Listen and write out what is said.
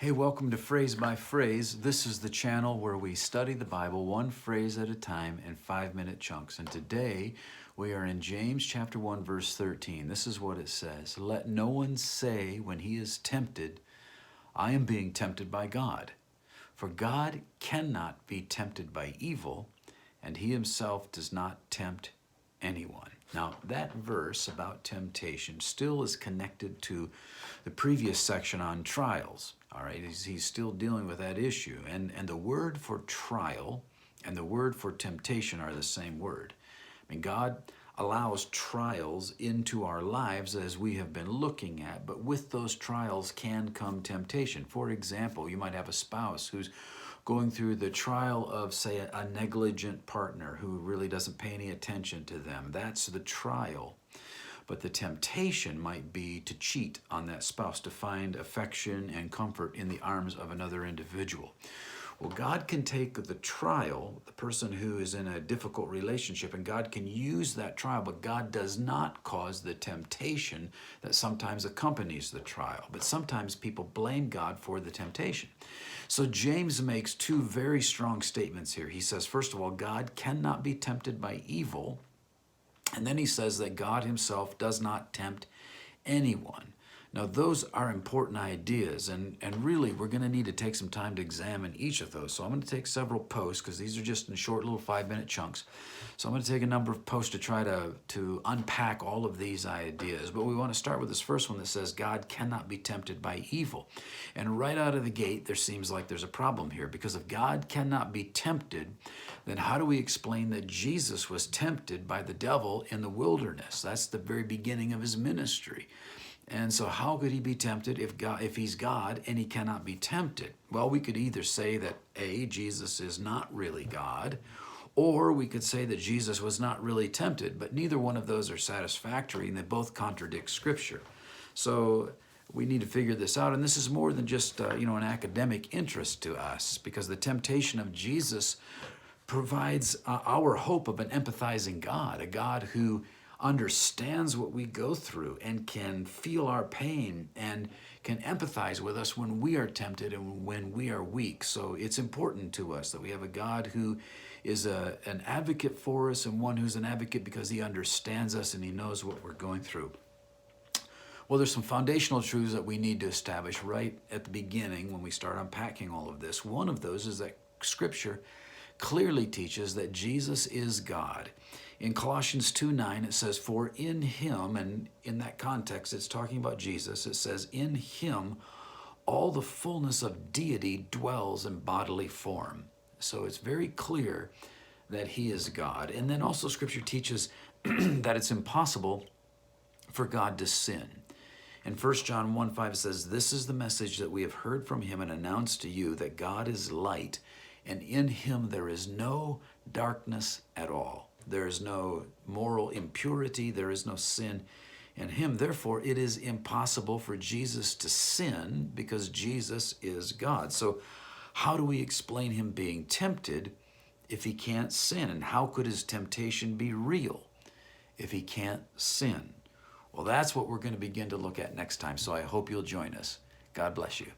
Hey, welcome to Phrase by Phrase. This is the channel where we study the Bible one phrase at a time in 5-minute chunks. And today we are in James chapter 1, verse 13. This is what it says. Let no one say when he is tempted, I am being tempted by God. For God cannot be tempted by evil, and he himself does not tempt anyone. Now, that verse about temptation still is connected to the previous section on trials. All right, he's still dealing with that issue. And the word for trial and the word for temptation are the same word. I mean, God allows trials into our lives as we have been looking at, but with those trials can come temptation. For example, you might have a spouse who's going through the trial of, say, a negligent partner who really doesn't pay any attention to them. That's the trial. But the temptation might be to cheat on that spouse, to find affection and comfort in the arms of another individual. Well, God can take the trial, the person who is in a difficult relationship, and God can use that trial, but God does not cause the temptation that sometimes accompanies the trial. But sometimes people blame God for the temptation. So James makes two very strong statements here. He says, first of all, God cannot be tempted by evil. And then he says that God himself does not tempt anyone. Now, those are important ideas, and really we're going to need to take some time to examine each of those. So I'm going to take several posts, because these are just in short little 5-minute chunks. So I'm going to take a number of posts to try to unpack all of these ideas. But we want to start with this first one that says God cannot be tempted by evil. And right out of the gate, there seems like there's a problem here, because if God cannot be tempted, then how do we explain that Jesus was tempted by the devil in the wilderness? That's the very beginning of his ministry. And so how could he be tempted if he's God and he cannot be tempted? Well, we could either say that A, Jesus is not really God, or we could say that Jesus was not really tempted, but neither one of those are satisfactory, and they both contradict Scripture. So we need to figure this out, and this is more than just an academic interest to us, because the temptation of Jesus provides our hope of an empathizing God, a God who understands what we go through and can feel our pain and can empathize with us when we are tempted and when we are weak. So it's important to us that we have a God who is an advocate for us, and one who's an advocate because he understands us and he knows what we're going through. Well, there's some foundational truths that we need to establish right at the beginning when we start unpacking all of this. One of those is that Scripture clearly teaches that Jesus is God. In Colossians 2:9, it says, for in him, and in that context, it's talking about Jesus, it says, in him, all the fullness of deity dwells in bodily form. So it's very clear that he is God. And then also Scripture teaches that it's impossible for God to sin. In 1 John 1:5 it says, this is the message that we have heard from him and announced to you, that God is light, and in him there is no darkness at all. There is no moral impurity. There is no sin in him. Therefore, it is impossible for Jesus to sin, because Jesus is God. So how do we explain him being tempted if he can't sin? And how could his temptation be real if he can't sin? Well, that's what we're going to begin to look at next time. So I hope you'll join us. God bless you.